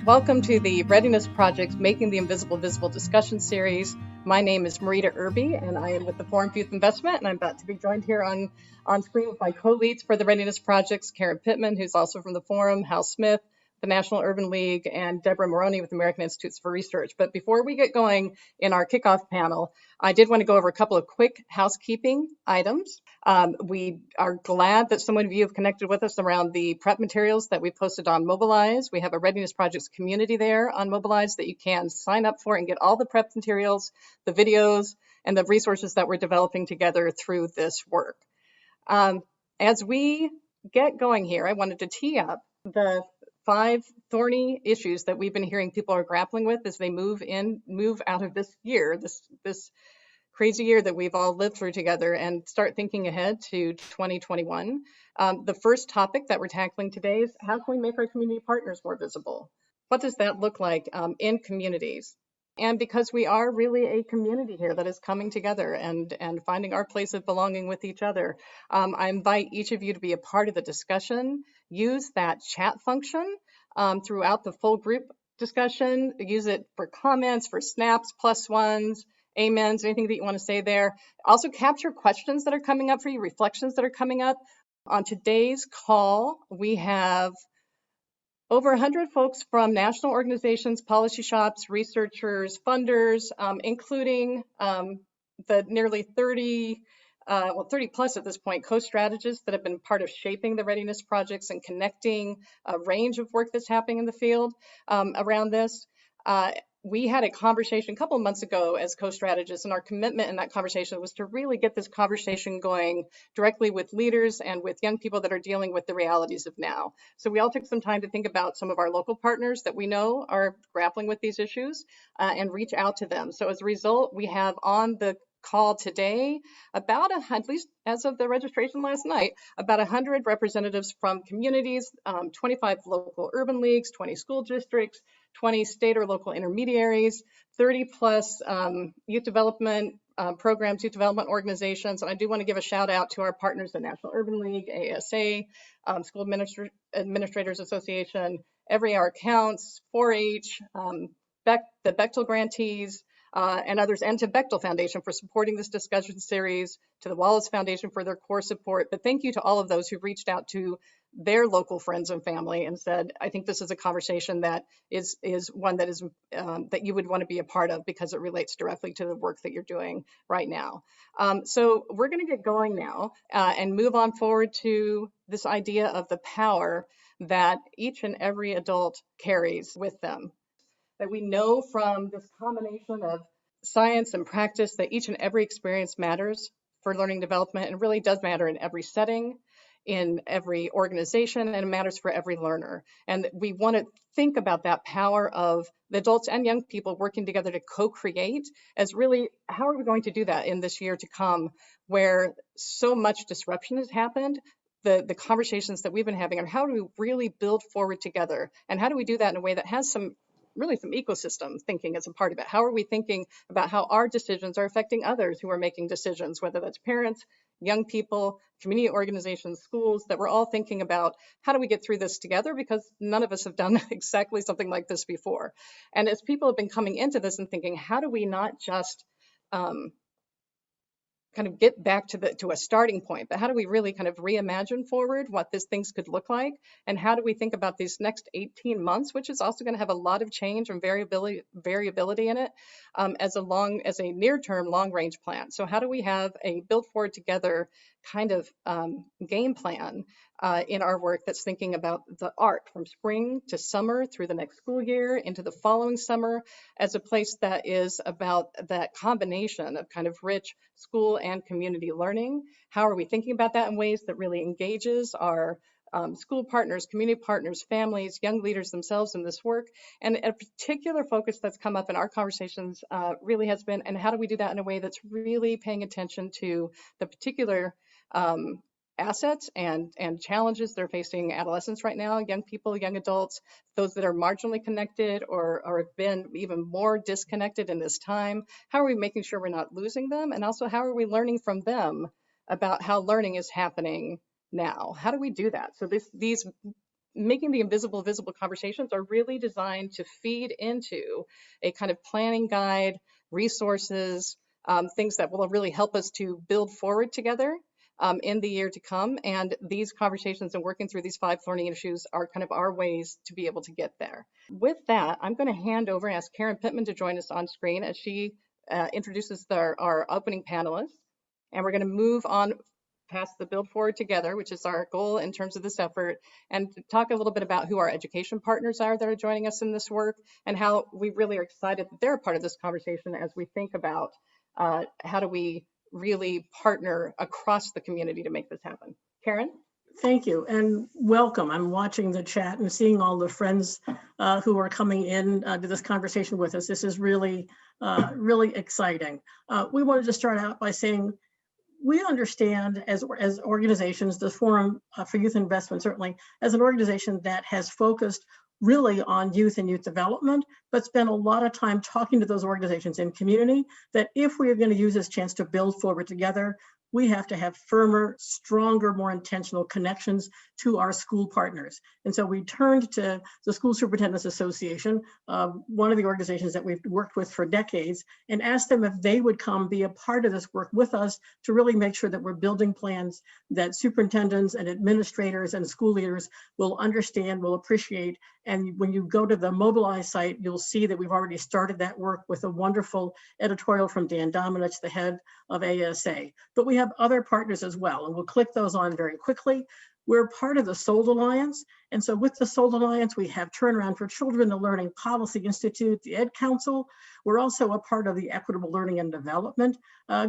Welcome to the Readiness Project's Making the Invisible Visible discussion series. My name is Marita Irby, and I am with the Forum for Youth Investment, and I'm about to be joined here on screen with my co-leads for the Readiness Projects, Karen Pittman, who's also from the Forum, Hal Smith, the National Urban League, and Deborah Moroney with the American Institutes for Research. But before we get going in our kickoff panel, I did want to go over a couple of quick housekeeping items. We are glad that so many of you have connected with us around the prep materials that we posted on Mobilize. We have a Readiness Projects community there on Mobilize that you can sign up for and get all the prep materials, the videos, and the resources that we're developing together through this work. As we get going here, I wanted to tee up the 5 thorny issues that we've been hearing people are grappling with as they move out of this year, this crazy year that we've all lived through together, and start thinking ahead to 2021. The first topic that we're tackling today is how can we make our community partners more visible? What does that look like in communities? And because we are really a community here that is coming together and finding our place of belonging with each other, I invite each of you to be a part of the discussion. Use that chat function throughout the full group discussion. Use it for comments, for snaps, plus ones, amens, anything that you want to say there. Also capture questions that are coming up for you, reflections that are coming up. On today's call, we have over 100 folks from national organizations, policy shops, researchers, funders, including the nearly 30 plus at this point, co-strategists that have been part of shaping the readiness projects and connecting a range of work that's happening in the field around this. We had a conversation a couple of months ago as co-strategists, and our commitment in that conversation was to really get this conversation going directly with leaders and with young people that are dealing with the realities of now. So we all took some time to think about some of our local partners that we know are grappling with these issues and reach out to them. So as a result, we have on the call today about at least as of the registration last night, about 100 representatives from communities, 25 local urban leagues, 20 school districts, 20 state or local intermediaries, 30 plus youth development programs, youth development organizations. And I do want to give a shout out to our partners, the National Urban League, ASA, School Administrators Association, Every Hour Counts, 4-H, the Bechtel grantees, and others, and to Bechtel Foundation for supporting this discussion series, to the Wallace Foundation for their core support. But thank you to all of those who reached out to their local friends and family and said, I think this is a conversation that is one that is that you would want to be a part of because it relates directly to the work that you're doing right now. So we're going to get going now and move on forward to this idea of the power that each and every adult carries with them. That we know from this combination of science and practice that each and every experience matters for learning development and really does matter in every setting, in every organization, and it matters for every learner. And we want to think about that power of the adults and young people working together to co-create as really, how are we going to do that in this year to come where so much disruption has happened? The conversations that we've been having on how do we really build forward together, and how do we do that in a way that has some ecosystem thinking as a part of it. How are we thinking about how our decisions are affecting others who are making decisions, whether that's parents, young people, community organizations, schools, that we're all thinking about how do we get through this together, because none of us have done exactly something like this before. And as people have been coming into this and thinking, how do we not just kind of get back to a starting point, but how do we really kind of reimagine forward what these things could look like, and how do we think about these next 18 months, which is also going to have a lot of change and variability in it, as a near-term long-range plan. So how do we have a build forward together kind of game plan in our work that's thinking about the arc from spring to summer through the next school year into the following summer as a place that is about that combination of kind of rich school and community learning? How are we thinking about that in ways that really engages our school partners, community partners, families, young leaders themselves in this work? And a particular focus that's come up in our conversations really has been, and how do we do that in a way that's really paying attention to the particular assets and challenges that are facing adolescents right now, young people, young adults, those that are marginally connected or have been even more disconnected in this time. How are we making sure we're not losing them? And also, how are we learning from them about how learning is happening now? How do we do that? So these making the invisible visible conversations are really designed to feed into a kind of planning guide, resources, things that will really help us to build forward together in the year to come. And these conversations and working through these 5 learning issues are kind of our ways to be able to get there. With that, I'm going to hand over and ask Karen Pittman to join us on screen as she introduces our opening panelists. And we're going to move on past the Build Forward Together, which is our goal in terms of this effort, and talk a little bit about who our education partners are that are joining us in this work, and how we really are excited that they're a part of this conversation as we think about how do we really partner across the community to make this happen. Karen? Thank you, and welcome. I'm watching the chat and seeing all the friends who are coming in to this conversation with us. This is really, really exciting. We wanted to start out by saying, we understand as organizations, the Forum for Youth Investment, certainly as an organization that has focused really on youth and youth development, but spent a lot of time talking to those organizations in community, that if we are going to use this chance to build forward together, we have to have firmer, stronger, more intentional connections to our school partners. And so we turned to the School Superintendents Association, one of the organizations that we've worked with for decades, and asked them if they would come be a part of this work with us to really make sure that we're building plans that superintendents and administrators and school leaders will understand, will appreciate. And when you go to the Mobilize site, you'll see that we've already started that work with a wonderful editorial from Dan Dominich, the head of ASA. But we have other partners as well, and we'll click those on very quickly. We're part of the SOLD Alliance. And so with the SOLD Alliance, we have Turnaround for Children, the Learning Policy Institute, the Ed Council. We're also a part of the Equitable Learning and Development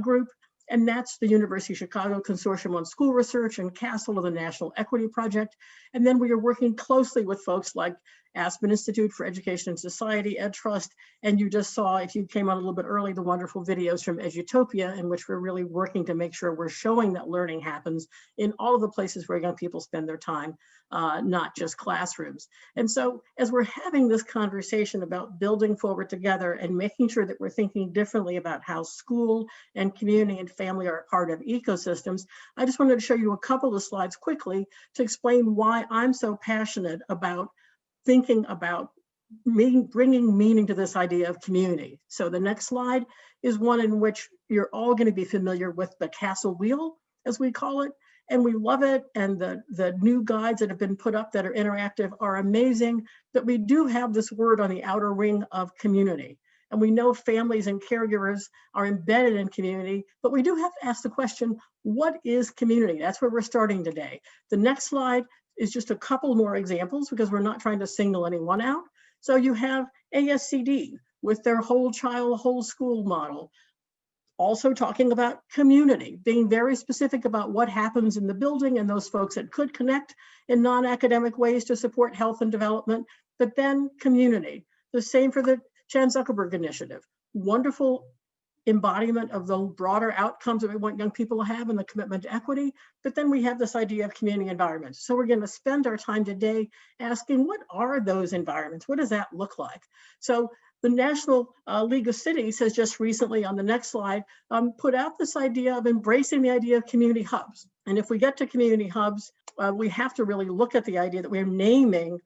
group. And that's the University of Chicago Consortium on School Research and CASTLE of the National Equity Project. And then we are working closely with folks like Aspen Institute for Education and Society, EdTrust, and you just saw, if you came on a little bit early, the wonderful videos from Edutopia, in which we're really working to make sure we're showing that learning happens in all of the places where young people spend their time, not just classrooms. And so as we're having this conversation about building forward together and making sure that we're thinking differently about how school and community and family are a part of ecosystems, I just wanted to show you a couple of slides quickly to explain why I'm so passionate about thinking about bringing meaning to this idea of community. So the next slide is one in which you're all going to be familiar with the castle wheel, as we call it, and we love it. And the new guides that have been put up that are interactive are amazing, but we do have this word on the outer ring of community. And we know families and caregivers are embedded in community, but we do have to ask the question, what is community? That's where we're starting today. The next slide is just a couple more examples because we're not trying to single anyone out. So you have ASCD with their whole child, whole school model, also talking about community, being very specific about what happens in the building and those folks that could connect in non-academic ways to support health and development, but then community. The same for the Chan Zuckerberg Initiative. Wonderful embodiment of the broader outcomes that we want young people to have and the commitment to equity. But then we have this idea of community environments. So we're going to spend our time today asking, what are those environments? What does that look like? So the National League of Cities has just recently, on the next slide, put out this idea of embracing the idea of community hubs. And if we get to community hubs, we have to really look at the idea that we're naming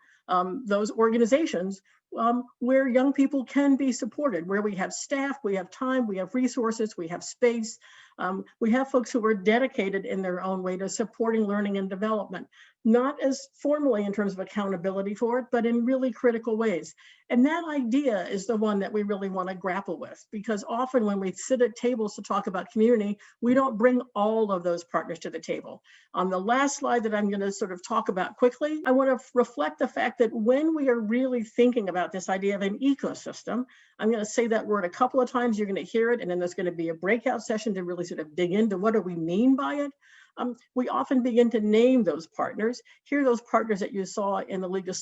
those organizations where young people can be supported, where we have staff, we have time, we have resources, we have space. We have folks who are dedicated in their own way to supporting learning and development, not as formally in terms of accountability for it, but in really critical ways. And that idea is the one that we really want to grapple with, because often when we sit at tables to talk about community, we don't bring all of those partners to the table. On the last slide that I'm going to sort of talk about quickly, I want to reflect the fact that when we are really thinking about this idea of an ecosystem, I'm going to say that word a couple of times, you're going to hear it, and then there's going to be a breakout session to really sort of dig into what do we mean by it. We often begin to name those partners. Here, those partners that you saw in the League of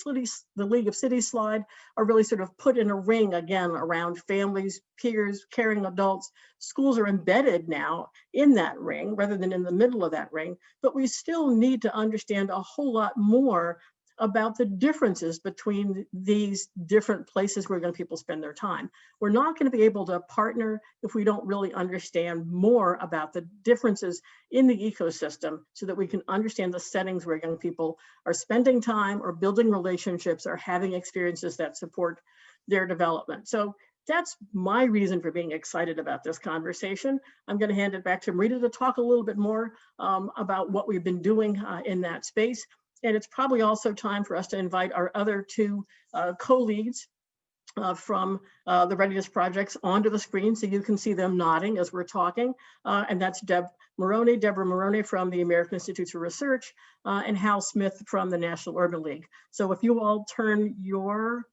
Cities slide are really sort of put in a ring again around families, peers, caring adults. Schools are embedded now in that ring rather than in the middle of that ring, but we still need to understand a whole lot more about the differences between these different places where young people spend their time. We're not going to be able to partner if we don't really understand more about the differences in the ecosystem so that we can understand the settings where young people are spending time or building relationships or having experiences that support their development. So that's my reason for being excited about this conversation. I'm going to hand it back to Marita to talk a little bit more about what we've been doing in that space. And it's probably also time for us to invite our other two co-leads from the Readiness Projects onto the screen so you can see them nodding as we're talking. And that's Deborah Moroney from the American Institutes for Research, and Hal Smith from the National Urban League. So if you all turn your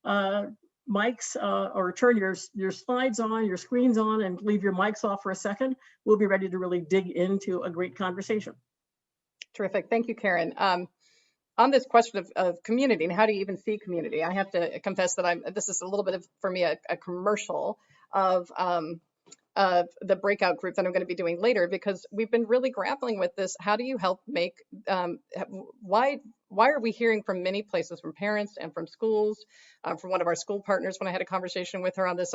mics or turn your slides on, your screens on, and leave your mics off for a second, we'll be ready to really dig into a great conversation. Terrific. Thank you, Karen. On this question of community and how do you even see community, I have to confess that this is a little bit of, for me, a commercial of the breakout group that I'm going to be doing later, because we've been really grappling with this. How do you help make, why are we hearing from many places, from parents and from schools, from one of our school partners when I had a conversation with her on this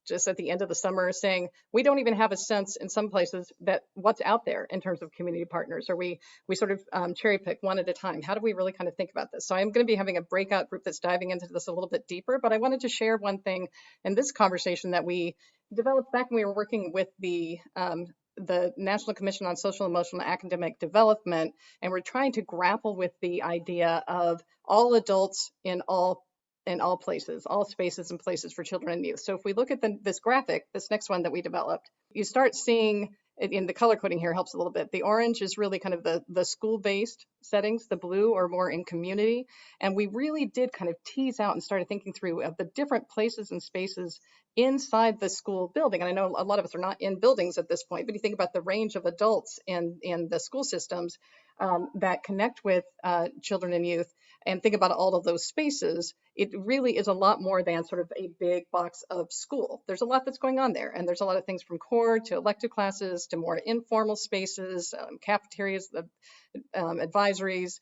just at the end of the summer, saying we don't even have a sense in some places that what's out there in terms of community partners, or we sort of cherry pick one at a time. How do we really kind of think about this? So I'm going to be having a breakout group that's diving into this a little bit deeper, but I wanted to share one thing in this conversation that we developed back when we were working with the National Commission on Social, Emotional, and Academic Development, and we're trying to grapple with the idea of all adults in all places, all spaces and places for children and youth. So if we look at this graphic, this next one that we developed, you start seeing in the color coding here helps a little bit. The orange is really kind of the school-based settings. The blue are more in community. And we really did kind of tease out and started thinking through the different places and spaces inside the school building. And I know a lot of us are not in buildings at this point, but you think about the range of adults in the school systems that connect with children and youth, and think about all of those spaces, it really is a lot more than sort of a big box of school. There's a lot that's going on there, and there's a lot of things from core to elective classes to more informal spaces, cafeterias, advisories,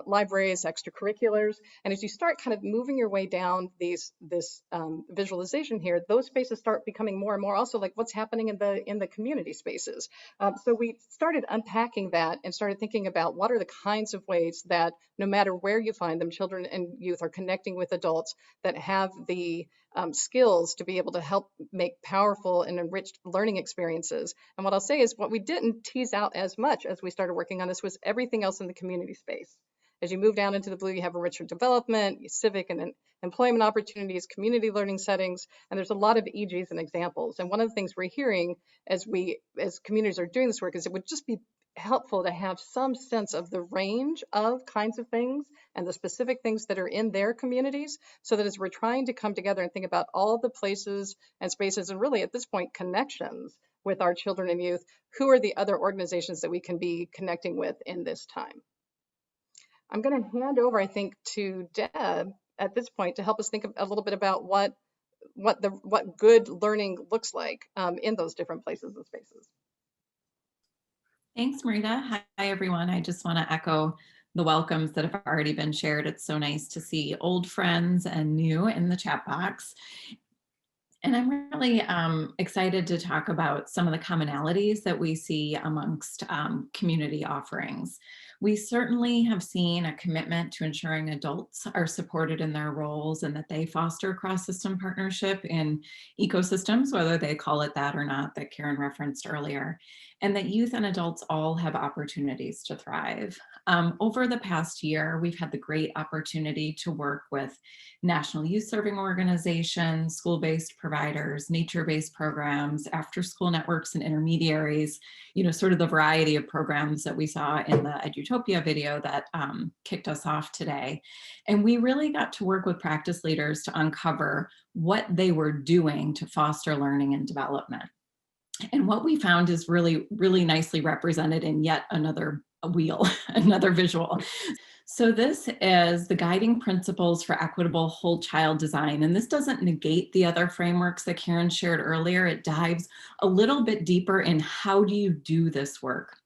libraries, extracurriculars. And as you start kind of moving your way down this visualization here, those spaces start becoming more and more also like what's happening in the community spaces. So we started unpacking that and started thinking about what are the kinds of ways that no matter where you find them, children and youth are connecting with adults that have the skills to be able to help make powerful and enriched learning experiences. And what I'll say is what we didn't tease out as much as we started working on this was everything else in the community space. As you move down into the blue, you have enrichment development, civic and employment opportunities, community learning settings, and there's a lot of EGs and examples. And one of the things we're hearing as communities are doing this work is it would just be helpful to have some sense of the range of kinds of things and the specific things that are in their communities, so that as we're trying to come together and think about all the places and spaces, and really at this point connections with our children and youth, who are the other organizations that we can be connecting with in this time. I'm going to hand over, I think, to Deb at this point to help us think a little bit about what good learning looks like in those different places and spaces. Thanks, Marita. Hi, everyone. I just want to echo the welcomes that have already been shared. It's so nice to see old friends and new in the chat box. And I'm really excited to talk about some of the commonalities that we see amongst community offerings. We certainly have seen a commitment to ensuring adults are supported in their roles and that they foster cross-system partnership in ecosystems, whether they call it that or not, that Karen referenced earlier, and that youth and adults all have opportunities to thrive. Over the past year, we've had the great opportunity to work with national youth serving organizations, school-based providers, nature-based programs, after-school networks and intermediaries, sort of the variety of programs that we saw in the Edutopia video that kicked us off today. And we really got to work with practice leaders to uncover what they were doing to foster learning and development. And what we found is really, really nicely represented in yet another wheel, another visual. So this is the guiding principles for equitable whole child design. And this doesn't negate the other frameworks that Karen shared earlier. It dives a little bit deeper in how do you do this work?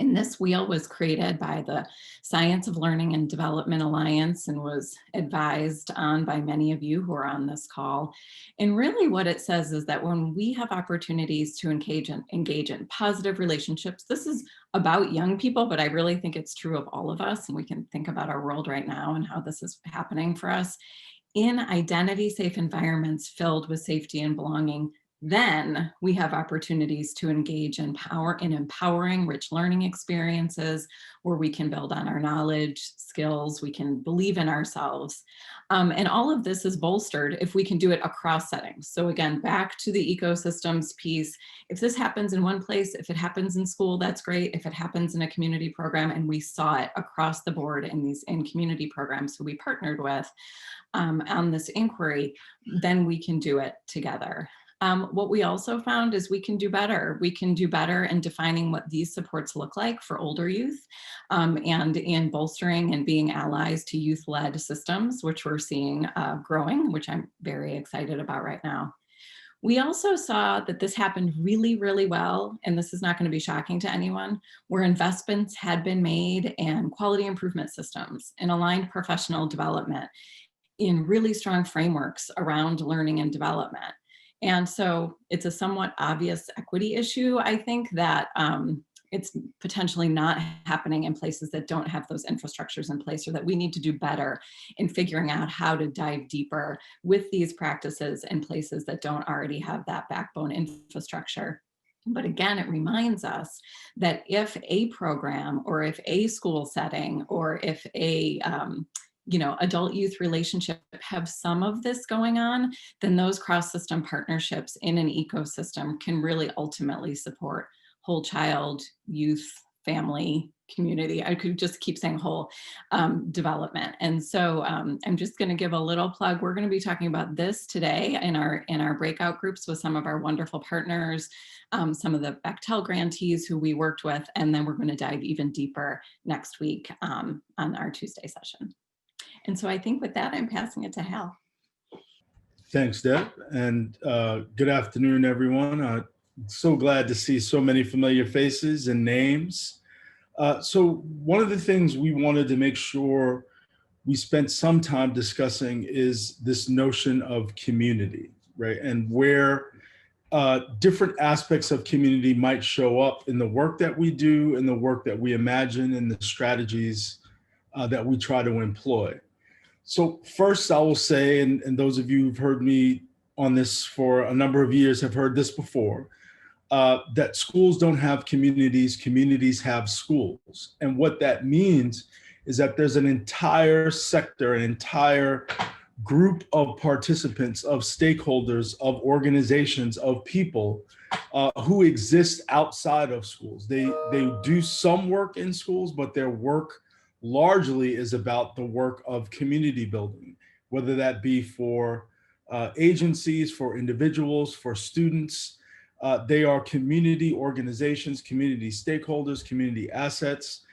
And this wheel was created by the Science of Learning and Development Alliance and was advised on by many of you who are on this call. And really what it says is that when we have opportunities to engage in positive relationships, this is about young people, but I really think it's true of all of us. And we can think about our world right now and how this is happening for us in identity safe environments filled with safety and belonging. Then we have opportunities to engage in empowering rich learning experiences where we can build on our knowledge, skills, we can believe in ourselves. And all of this is bolstered if we can do it across settings. So again, back to the ecosystems piece. If this happens in one place, if it happens in school, that's great. If it happens in a community program, and we saw it across the board in community programs who we partnered with on this inquiry, then we can do it together. What we also found is we can do better. We can do better in defining what these supports look like for older youth and in bolstering and being allies to youth-led systems, which we're seeing growing, which I'm very excited about right now. We also saw that this happened really, really well, and this is not going to be shocking to anyone, where investments had been made in quality improvement systems and aligned professional development in really strong frameworks around learning and development. And so it's a somewhat obvious equity issue, I think, that it's potentially not happening in places that don't have those infrastructures in place, or that we need to do better in figuring out how to dive deeper with these practices in places that don't already have that backbone infrastructure. But again, it reminds us that if a program or if a school setting or if a adult youth relationship have some of this going on, then those cross-system partnerships in an ecosystem can really ultimately support whole child, youth, family, community. I could just keep saying whole development. And so I'm just going to give a little plug. We're going to be talking about this today in our breakout groups with some of our wonderful partners, some of the Bechtel grantees who we worked with, and then we're going to dive even deeper next week on our Tuesday session. And so I think with that, I'm passing it to Hal. Thanks, Deb, and good afternoon, everyone. So glad to see so many familiar faces and names. So one of the things we wanted to make sure we spent some time discussing is this notion of community, right? And where different aspects of community might show up in the work that we do, in the work that we imagine, and the strategies that we try to employ. So first I will say, and those of you who've heard me on this for a number of years have heard this before, that schools don't have communities, communities have schools. And what that means is that there's an entire sector, an entire group of participants, of stakeholders, of organizations, of people who exist outside of schools. They do some work in schools, but their work largely is about the work of community building, whether that be for agencies, for individuals, for students. They are community organizations, community stakeholders, community assets,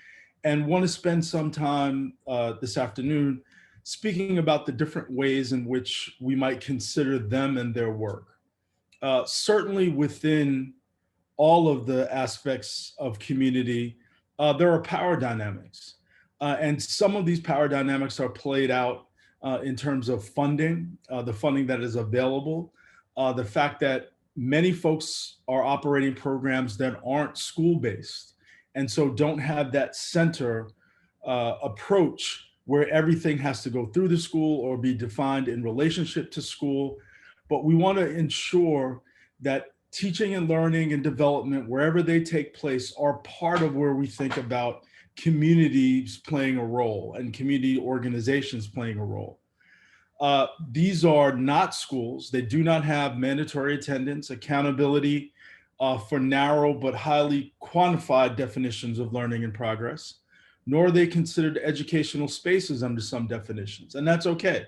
and want to spend some time this afternoon speaking about the different ways in which we might consider them and their work. Certainly within all of the aspects of community, there are power dynamics. And some of these power dynamics are played out in terms of funding, the funding that is available, the fact that many folks are operating programs that aren't school-based, and so don't have that center approach where everything has to go through the school or be defined in relationship to school. But we want to ensure that teaching and learning and development, wherever they take place, are part of where we think about communities playing a role and community organizations playing a role. These are not schools. They do not have mandatory attendance, accountability for narrow but highly quantified definitions of learning and progress, nor are they considered educational spaces under some definitions, and that's okay.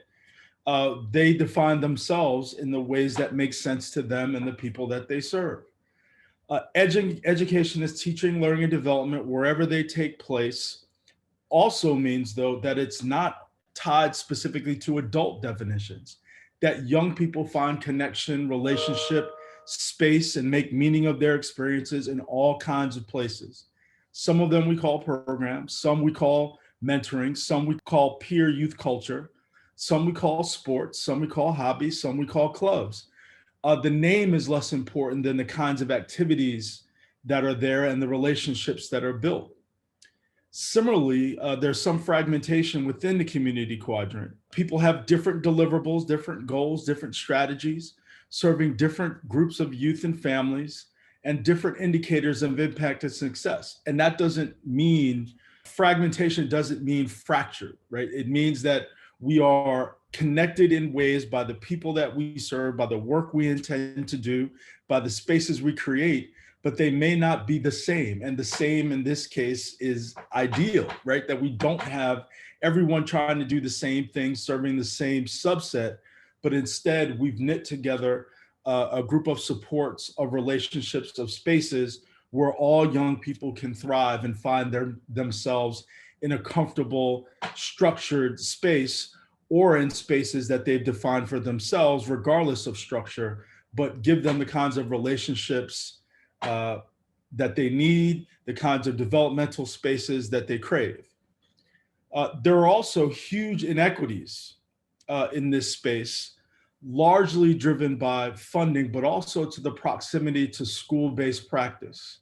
They define themselves in the ways that make sense to them and the people that they serve. Education is teaching, learning, and development wherever they take place. Also means, though, that it's not tied specifically to adult definitions, that young people find connection, relationship, space, and make meaning of their experiences in all kinds of places. Some of them we call programs, some we call mentoring, some we call peer youth culture, some we call sports, some we call hobbies, some we call clubs. The name is less important than the kinds of activities that are there and the relationships that are built. Similarly, there's some fragmentation within the community quadrant. People have different deliverables, different goals, different strategies, serving different groups of youth and families, and different indicators of impact and success. And that doesn't mean, fragmentation doesn't mean fractured, right? It means that we are connected in ways by the people that we serve, by the work we intend to do, by the spaces we create, but they may not be the same. And the same in this case is ideal, right? That we don't have everyone trying to do the same thing, serving the same subset, but instead we've knit together a group of supports, of relationships, of spaces where all young people can thrive and find themselves in a comfortable, structured space, or in spaces that they've defined for themselves, regardless of structure, but give them the kinds of relationships that they need, the kinds of developmental spaces that they crave. There are also huge inequities in this space, largely driven by funding, but also to the proximity to school-based practice,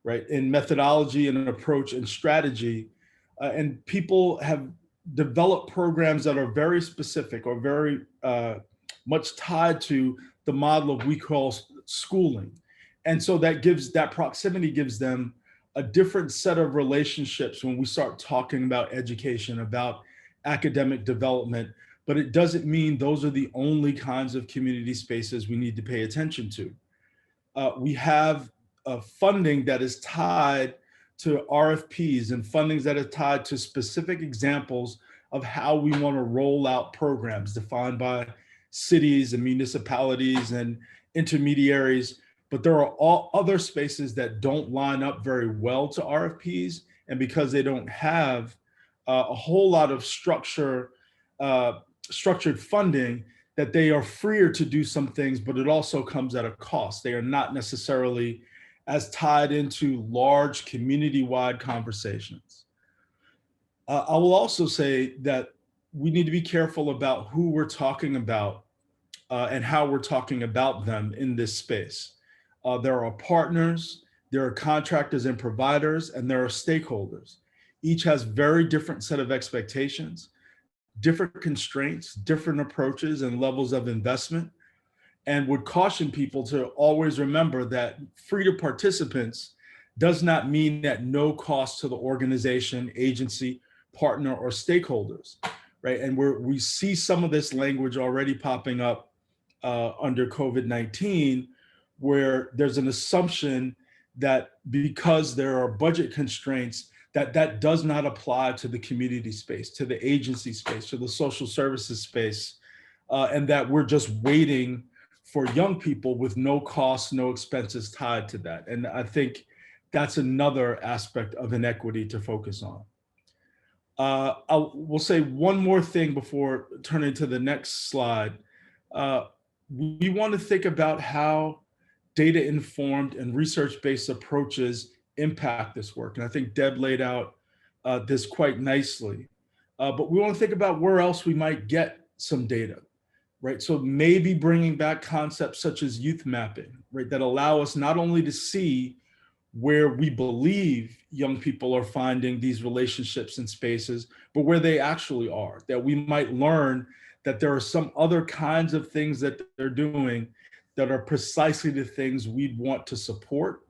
right? In methodology and approach and strategy. And people have developed programs that are very specific or very much tied to the model of we call schooling. And so that proximity gives them a different set of relationships when we start talking about education, about academic development, but it doesn't mean those are the only kinds of community spaces we need to pay attention to. We have funding that is tied to RFPs and fundings that are tied to specific examples of how we want to roll out programs defined by cities and municipalities and intermediaries. But there are all other spaces that don't line up very well to RFPs. And because they don't have a whole lot of structured funding, that they are freer to do some things, but it also comes at a cost. They are not necessarily as tied into large community-wide conversations. I will also say that we need to be careful about who we're talking about and how we're talking about them in this space. There are partners, there are contractors and providers, and there are stakeholders. Each has very different set of expectations, different constraints, different approaches and levels of investment, and would caution people to always remember that free to participants does not mean at no cost to the organization, agency, partner, or stakeholders, right? And we see some of this language already popping up under COVID-19, where there's an assumption that because there are budget constraints, that does not apply to the community space, to the agency space, to the social services space, and that we're just waiting for young people with no costs, no expenses tied to that. And I think that's another aspect of inequity to focus on. We'll say one more thing before turning to the next slide. We want to think about how data-informed and research-based approaches impact this work. And I think Deb laid out this quite nicely. But we want to think about where else we might get some data, right? So maybe bringing back concepts such as youth mapping, right? That allow us not only to see where we believe young people are finding these relationships and spaces, but where they actually are, that we might learn that there are some other kinds of things that they're doing that are precisely the things we'd want to support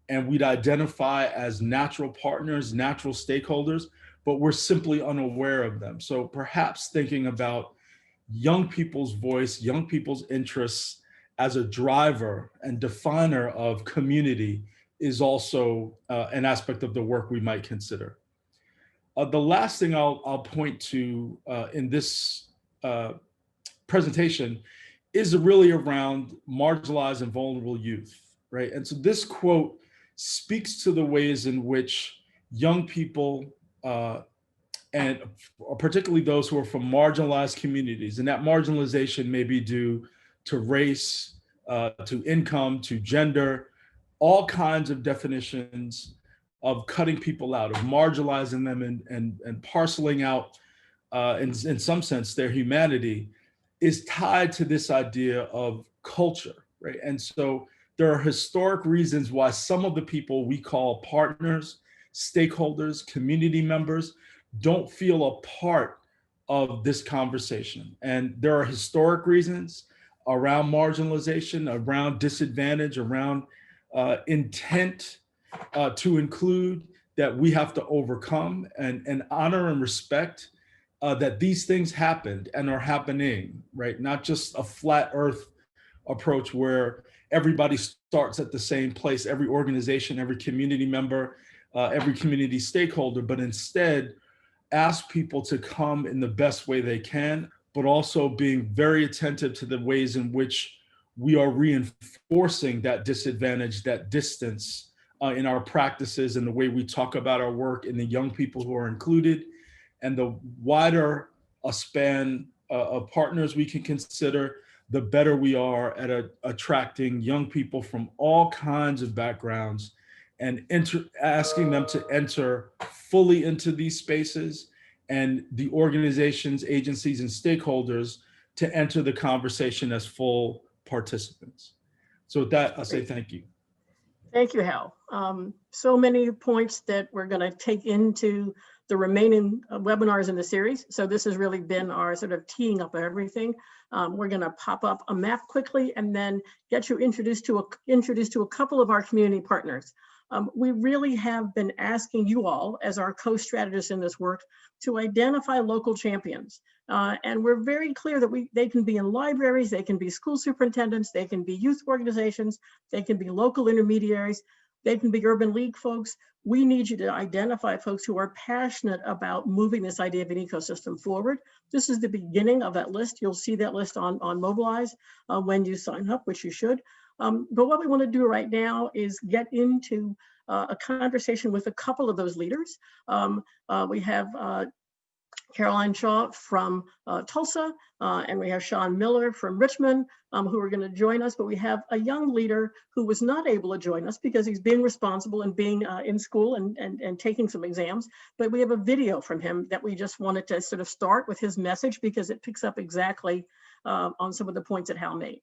and we'd identify as natural partners, natural stakeholders, but we're simply unaware of them. So perhaps thinking about young people's voice, young people's interests as a driver and definer of community is also an aspect of the work we might consider. The last thing I'll point to in this presentation is really around marginalized and vulnerable youth, right? And so this quote speaks to the ways in which young people, and particularly those who are from marginalized communities, and that marginalization may be due to race, to income, to gender, all kinds of definitions of cutting people out, of marginalizing them and parceling out, in some sense, their humanity, is tied to this idea of culture, right? And so there are historic reasons why some of the people we call partners, stakeholders, community members don't feel a part of this conversation. And there are historic reasons around marginalization, around disadvantage, around intent to include, that we have to overcome and honor and respect, that these things happened and are happening, right? Not just a flat earth approach where everybody starts at the same place, every organization, every community member, every community stakeholder, but instead ask people to come in the best way they can, but also being very attentive to the ways in which we are reinforcing that disadvantage, that distance, in our practices and the way we talk about our work, and the young people who are included, and the wider a span of partners we can consider, the better we are at attracting young people from all kinds of backgrounds and asking them to enter fully into these spaces, and the organizations, agencies, and stakeholders to enter the conversation as full participants. So with that, I'll say thank you. Thank you, Hal. So many points that we're going to take into the remaining webinars in the series. So this has really been our sort of teeing up of everything. We're going to pop up a map quickly and then get you introduced to a couple of our community partners. We really have been asking you all, as our co-strategists in this work, to identify local champions. And we're very clear that they can be in libraries, they can be school superintendents, they can be youth organizations, they can be local intermediaries, they can be urban league folks. We need you to identify folks who are passionate about moving this idea of an ecosystem forward. This is the beginning of that list. You'll see that list on Mobilize when you sign up, which you should. But what we want to do right now is get into a conversation with a couple of those leaders. We have Caroline Shaw from Tulsa, and we have Sean Miller from Richmond, who are going to join us. But we have a young leader who was not able to join us because he's being responsible and being in school and taking some exams. But we have a video from him that we just wanted to sort of start with his message, because it picks up exactly on some of the points that Hal made.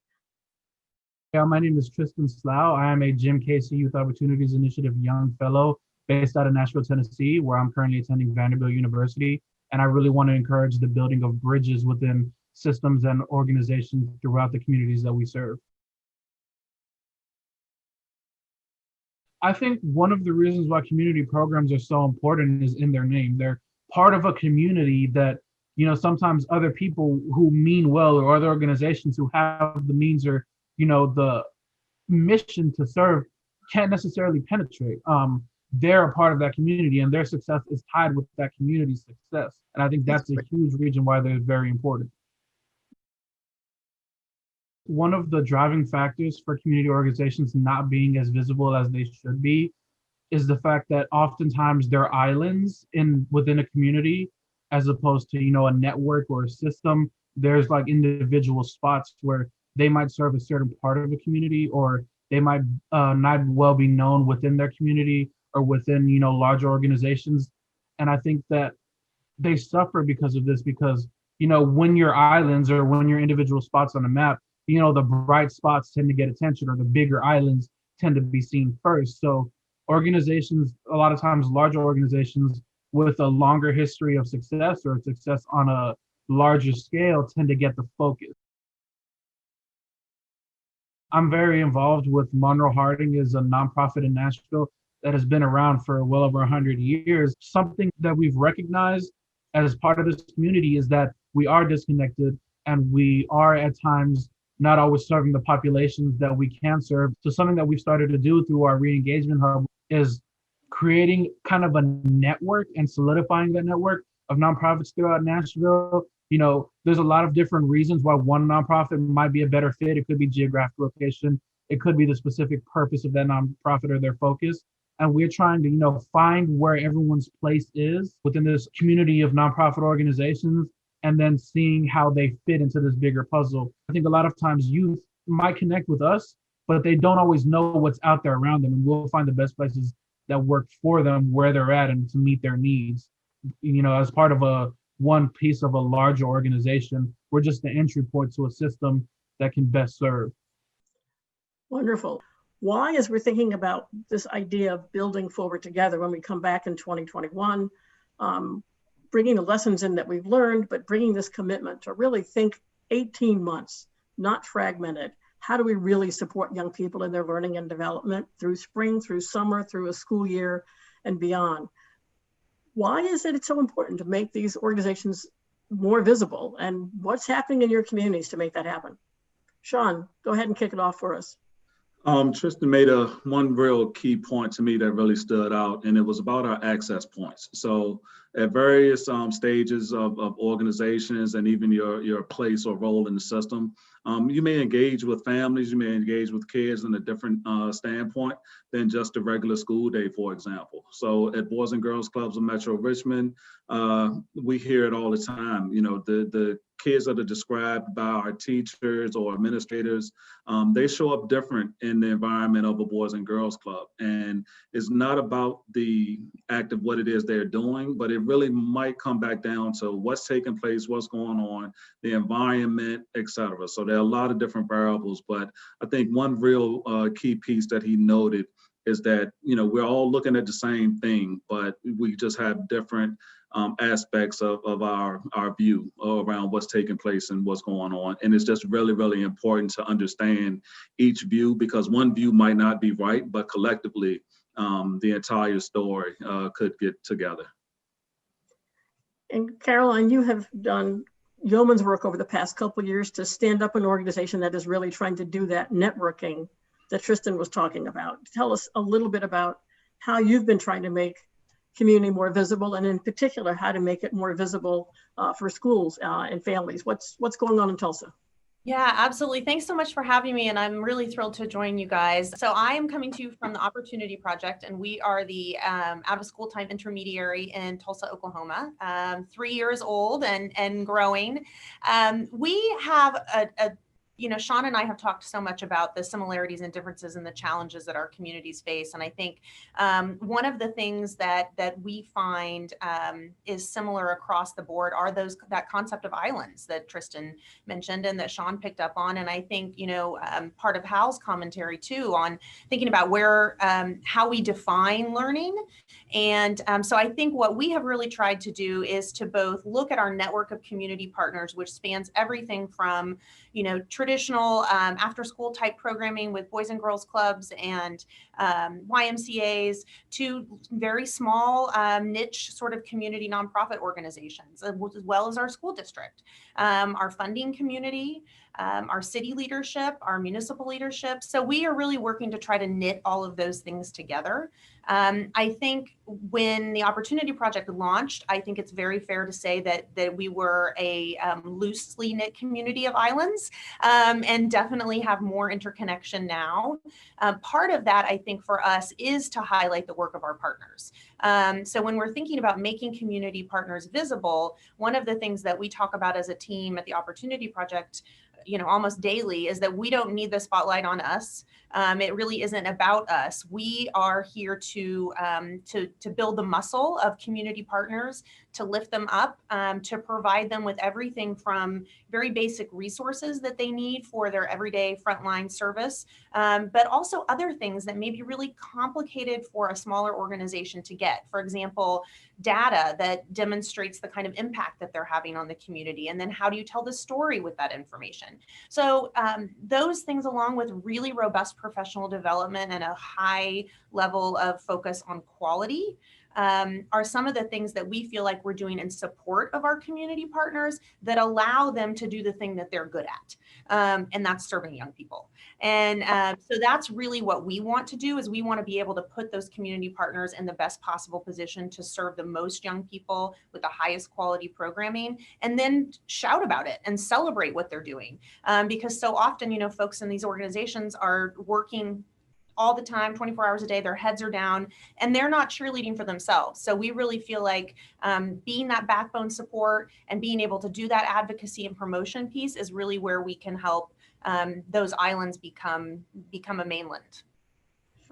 Yeah, my name is Tristan Slough. I am a Jim Casey Youth Opportunities Initiative Young Fellow based out of Nashville, Tennessee, where I'm currently attending Vanderbilt University. And I really want to encourage the building of bridges within systems and organizations throughout the communities that we serve. I think one of the reasons why community programs are so important is in their name. They're part of a community that, you know, sometimes other people who mean well, or other organizations who have the means or, you know, the mission to serve can't necessarily penetrate. They're a part of that community, and their success is tied with that community's success. And I think that's a huge reason why they're very important. One of the driving factors for community organizations not being as visible as they should be is the fact that oftentimes they're islands within a community, as opposed to, you know, a network or a system. There's like individual spots where they might serve a certain part of a community, or they might not well be known within their community or within, you know, larger organizations. And I think that they suffer because of this, because, you know, when you're islands or when you're individual spots on a map, you know, the bright spots tend to get attention, or the bigger islands tend to be seen first. So organizations, a lot of times larger organizations with a longer history of success, or success on a larger scale, tend to get the focus. I'm very involved with Monroe Harding, is a nonprofit in Nashville that has been around for well over 100 years. Something that we've recognized as part of this community is that we are disconnected, and we are at times not always serving the populations that we can serve. So something that we've started to do through our re-engagement hub is creating kind of a network and solidifying that network of nonprofits throughout Nashville. You know, there's a lot of different reasons why one nonprofit might be a better fit. It could be geographic location. It could be the specific purpose of that nonprofit or their focus. And we're trying to, you know, find where everyone's place is within this community of nonprofit organizations, and then seeing how they fit into this bigger puzzle. I think a lot of times youth might connect with us, but they don't always know what's out there around them. And we'll find the best places that work for them where they're at and to meet their needs. As part of a one piece of a larger organization, we're just the entry point to a system that can best serve. Wonderful. Why, as we're thinking about this idea of building forward together when we come back in 2021, bringing the lessons in that we've learned, but bringing this commitment to really think 18 months, not fragmented. How do we really support young people in their learning and development through spring, through summer, through a school year and beyond? Why is it so important to make these organizations more visible, and what's happening in your communities to make that happen? Sean, go ahead and kick it off for us. Tristan made one real key point to me that really stood out, and it was about our access points. So at various stages of organizations and even your place or role in the system, you may engage with families, you may engage with kids in a different standpoint than just a regular school day, for example. So at Boys and Girls Clubs of Metro Richmond, we hear it all the time. The kids that are described by our teachers or administrators, they show up different in the environment of a Boys and Girls Club. And it's not about the act of what it is they're doing, but it really might come back down to what's taking place, what's going on, the environment, et cetera. So there are a lot of different variables, but I think one real key piece that he noted is that, we're all looking at the same thing, but we just have different aspects of our view around what's taking place and what's going on. And it's just really, really important to understand each view, because one view might not be right, but collectively, the entire story could get together. And Caroline, you have done yeoman's work over the past couple of years to stand up an organization that is really trying to do that networking that Tristan was talking about. Tell us a little bit about how you've been trying to make community more visible, and in particular, how to make it more visible for schools and families. What's going on in Tulsa? Yeah, absolutely. Thanks so much for having me. And I'm really thrilled to join you guys. So I am coming to you from the Opportunity Project, and we are the out of school time intermediary in Tulsa, Oklahoma, 3 years old and growing. We have Sean and I have talked so much about the similarities and differences and the challenges that our communities face. And I think one of the things that we find is similar across the board are that concept of islands that Tristan mentioned and that Sean picked up on. And I think, part of Hal's commentary too on thinking about how we define learning. And so I think what we have really tried to do is to both look at our network of community partners, which spans everything from, traditional after school type programming with Boys and Girls Clubs and YMCAs to very small niche sort of community nonprofit organizations, as well as our school district, our funding community, our city leadership, our municipal leadership. So we are really working to try to knit all of those things together. I think when the Opportunity Project launched, I think it's very fair to say that we were a loosely knit community of islands and definitely have more interconnection now. Part of that, I think, for us is to highlight the work of our partners. So when we're thinking about making community partners visible, one of the things that we talk about as a team at the Opportunity Project almost daily is that we don't need the spotlight on us. It really isn't about us. We are here to build the muscle of community partners, to lift them up, to provide them with everything from very basic resources that they need for their everyday frontline service, but also other things that may be really complicated for a smaller organization to get. For example, data that demonstrates the kind of impact that they're having on the community. And then how do you tell the story with that information? So those things, along with really robust professional development and a high level of focus on quality, are some of the things that we feel like we're doing in support of our community partners that allow them to do the thing that they're good at, and that's serving young people. And so that's really what we want to do, is we want to be able to put those community partners in the best possible position to serve the most young people with the highest quality programming, and then shout about it and celebrate what they're doing. Because so often, folks in these organizations are working all the time, 24 hours a day, their heads are down, and they're not cheerleading for themselves. So we really feel like being that backbone support and being able to do that advocacy and promotion piece is really where we can help those islands become a mainland.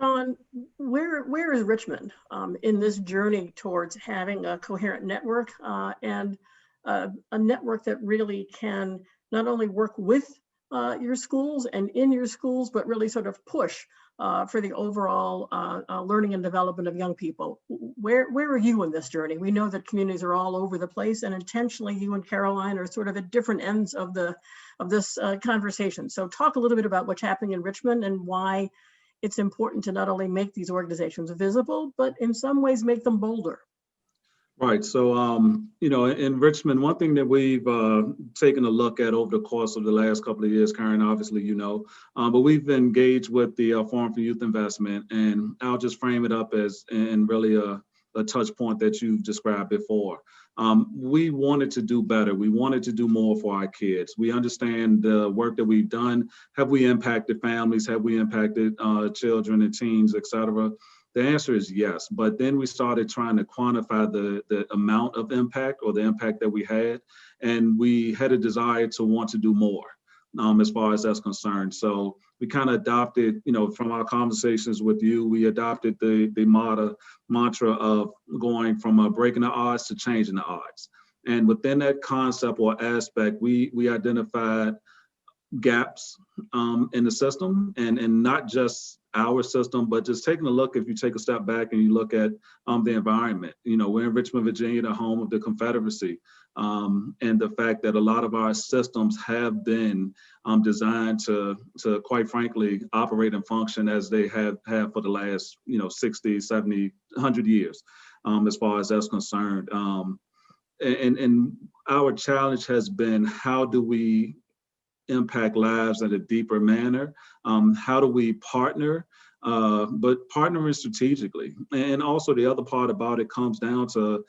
Sean, where is Richmond in this journey towards having a coherent network and a network that really can not only work with your schools and in your schools, but really sort of push for the overall learning and development of young people? Where are you in this journey? We know that communities are all over the place, and intentionally you and Caroline are sort of at different ends of this conversation. So talk a little bit about what's happening in Richmond and why it's important to not only make these organizations visible, but in some ways make them bolder. Right. So, in Richmond, one thing that we've taken a look at over the course of the last couple of years, Karen, obviously, but we've engaged with the Forum for Youth Investment, and I'll just frame it up as in really a touch point that you've described before. We wanted to do better. We wanted to do more for our kids. We understand the work that we've done. Have we impacted families? Have we impacted children and teens, et cetera? The answer is yes, but then we started trying to quantify the amount of impact or the impact that we had, and we had a desire to want to do more as far as that's concerned. So we kind of adopted, from our conversations with you, we adopted the mantra of going from breaking the odds to changing the odds. And within that concept or aspect, we identified gaps in the system, and not just our system, but just taking a look, if you take a step back and you look at the environment. We're in Richmond, Virginia, the home of the Confederacy, and the fact that a lot of our systems have been designed to quite frankly operate and function as they have for the last 60, 70, 100 years, as far as that's concerned. And our challenge has been, how do we impact lives in a deeper manner? How do we partner, but partnering strategically? And also the other part about it comes down to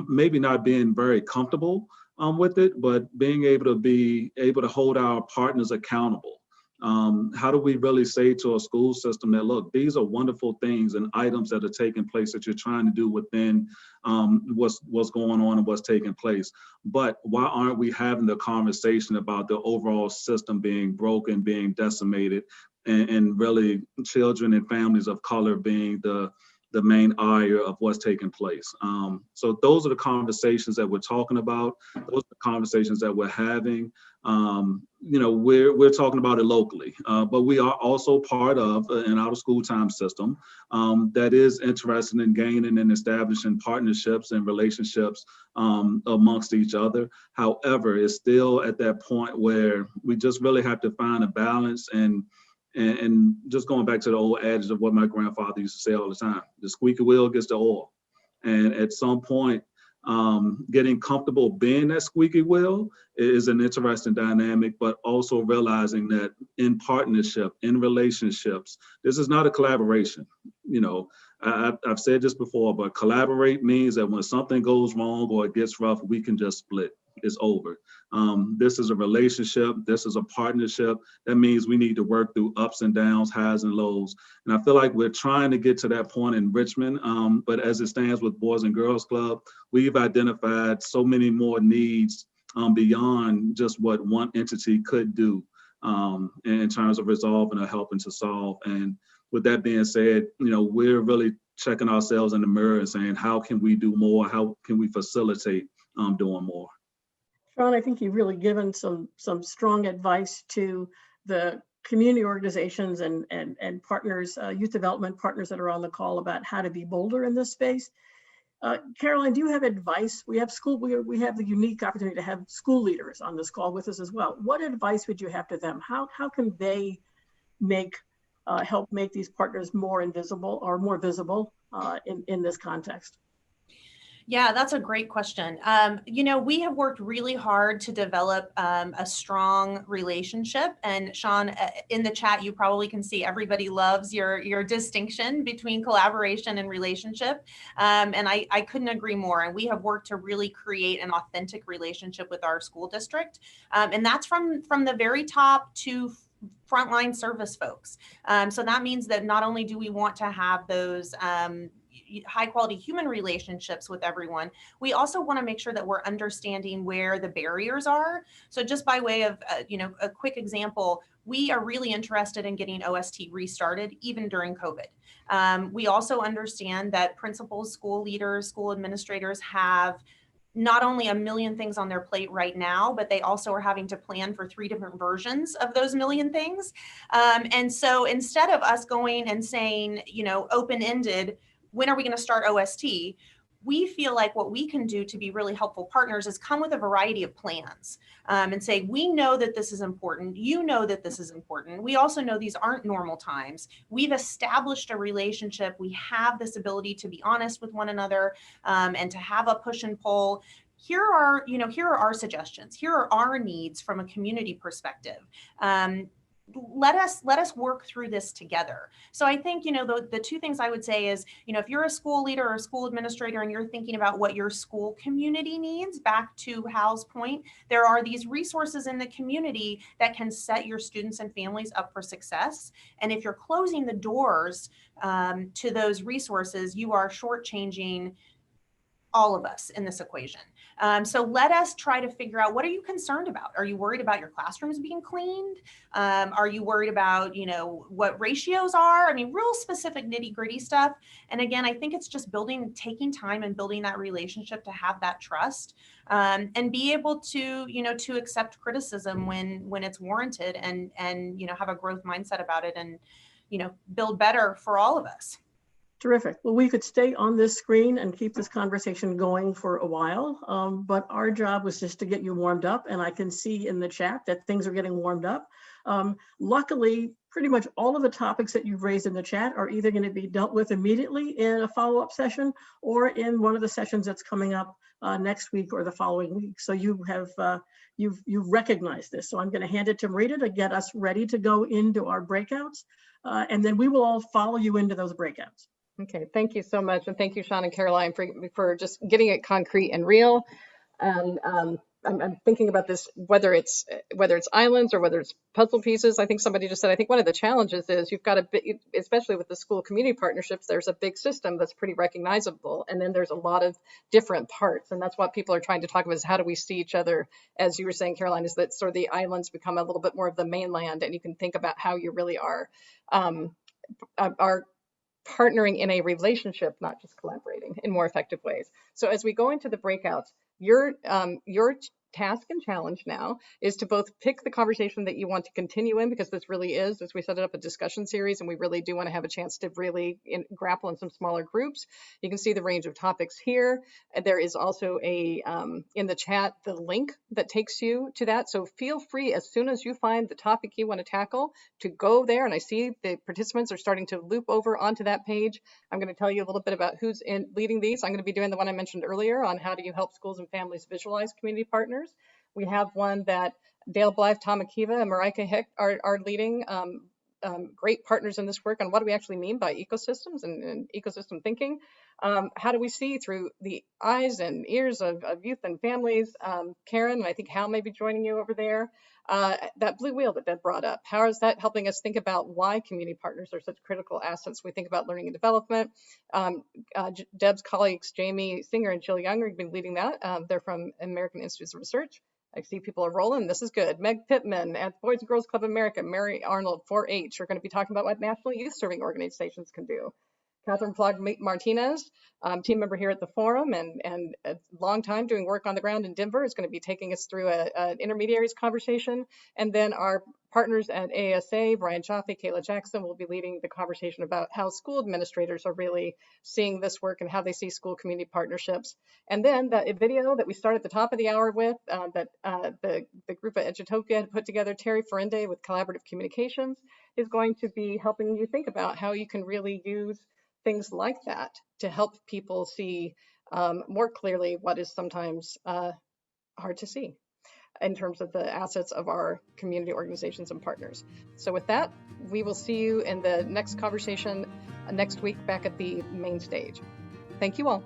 maybe not being very comfortable with it, but being able to hold our partners accountable. How do we really say to a school system that, look, these are wonderful things and items that are taking place that you're trying to do within what's going on and what's taking place, but why aren't we having the conversation about the overall system being broken, being decimated, and really children and families of color being the main ire of what's taking place? So those are the conversations that we're talking about. Those are the conversations that we're having. We're talking about it locally, but we are also part of an out of school time system that is interested in gaining and establishing partnerships and relationships amongst each other. However, it's still at that point where we just really have to find a balance, and just going back to the old adage of what my grandfather used to say all the time: the squeaky wheel gets the oil. And at some point, getting comfortable being that squeaky wheel is an interesting dynamic, but also realizing that in partnership, in relationships, this is not a collaboration. I've said this before, but collaborate means that when something goes wrong or it gets rough, we can just split. It's over. This is a relationship. This is a partnership. That means we need to work through ups and downs, highs and lows. And I feel like we're trying to get to that point in Richmond. But as it stands with Boys and Girls Club, we've identified so many more needs beyond just what one entity could do in terms of resolving or helping to solve. And with that being said, we're really checking ourselves in the mirror and saying, how can we do more? How can we facilitate doing more? Sean, I think you've really given some strong advice to the community organizations and partners, youth development partners that are on the call about how to be bolder in this space. Caroline, do you have advice? We have the unique opportunity to have school leaders on this call with us as well. What advice would you have to them? How can they help make these partners more invisible or more visible in this context? Yeah, that's a great question. We have worked really hard to develop a strong relationship. And Sean, in the chat, you probably can see everybody loves your distinction between collaboration and relationship. And I couldn't agree more. And we have worked to really create an authentic relationship with our school district. And that's from the very top to frontline service folks. So that means that not only do we want to have those high quality human relationships with everyone, we also want to make sure that we're understanding where the barriers are. So just by way of, a quick example, we are really interested in getting OST restarted even during COVID. We also understand that principals, school leaders, school administrators have not only a million things on their plate right now, but they also are having to plan for 3 different versions of those million things. And so instead of us going and saying, open-ended, when are we going to start OST? We feel like what we can do to be really helpful partners is come with a variety of plans and say, we know that this is important. You know that this is important. We also know these aren't normal times. We've established a relationship. We have this ability to be honest with one another and to have a push and pull. Here are our suggestions. Here are our needs from a community perspective. Let us work through this together. So I think, the 2 things I would say is, if you're a school leader or a school administrator and you're thinking about what your school community needs, back to Hal's point, there are these resources in the community that can set your students and families up for success. And if you're closing the doors to those resources, you are shortchanging all of us in this equation. So let us try to figure out, what are you concerned about? Are you worried about your classrooms being cleaned? Are you worried about, what ratios are? I mean, real specific nitty gritty stuff. And again, I think it's just taking time and building that relationship to have that trust and be able to, to accept criticism when it's warranted and have a growth mindset about it and, build better for all of us. Terrific. Well, we could stay on this screen and keep this conversation going for a while, but our job was just to get you warmed up, and I can see in the chat that things are getting warmed up. Luckily, pretty much all of the topics that you've raised in the chat are either going to be dealt with immediately in a follow-up session or in one of the sessions that's coming up next week or the following week. So you have you've recognized this. So I'm going to hand it to Marita to get us ready to go into our breakouts, and then we will all follow you into those breakouts. Okay, thank you so much. And thank you, Sean and Caroline, for just getting it concrete and real. And I'm thinking about this, whether it's islands or whether it's puzzle pieces. I think somebody just said, I think one of the challenges is you've got a bit, especially with the school community partnerships, there's a big system that's pretty recognizable. And then there's a lot of different parts. And that's what people are trying to talk about is how do we see each other? As you were saying, Caroline, is that sort of the islands become a little bit more of the mainland, and you can think about how you really are partnering in a relationship, not just collaborating in more effective ways. So as we go into the breakouts, your task and challenge now is to both pick the conversation that you want to continue in, because this really is, as we set it up, a discussion series, and we really do want to have a chance to really grapple in some smaller groups. You can see the range of topics here. There is also a in the chat the link that takes you to that. So feel free, as soon as you find the topic you want to tackle, to go there. And I see the participants are starting to loop over onto that page. I'm going to tell you a little bit about who's leading these. I'm going to be doing the one I mentioned earlier on how do you help schools and families visualize community partners. We have one that Dale Blythe, Tom Akiva, and Marika Hick are leading. Great partners in this work on what do we actually mean by ecosystems and ecosystem thinking. How do we see through the eyes and ears of youth and families? Karen, and I think Hal may be joining you over there. That blue wheel that Deb brought up, how is that helping us think about why community partners are such critical assets? We think about learning and development. Deb's colleagues, Jamie Singer and Jill Young, have been leading that. They're from American Institutes of Research. I see people are rolling. This is good. Meg Pittman at Boys and Girls Club America, Mary Arnold, 4-H, are going to be talking about what national youth serving organizations can do. Catherine Flog Martinez, team member here at the forum and a long time doing work on the ground in Denver, is going to be taking us through an intermediaries conversation. And then our partners at ASA, Brian Chaffee, Kayla Jackson, will be leading the conversation about how school administrators are really seeing this work and how they see school community partnerships. And then that video that we start at the top of the hour with, that the group at Edutopia had put together, Terry Ferende with Collaborative Communications, is going to be helping you think about how you can really use things like that to help people see more clearly what is sometimes hard to see in terms of the assets of our community organizations and partners. So with that, we will see you in the next conversation next week back at the main stage. Thank you all.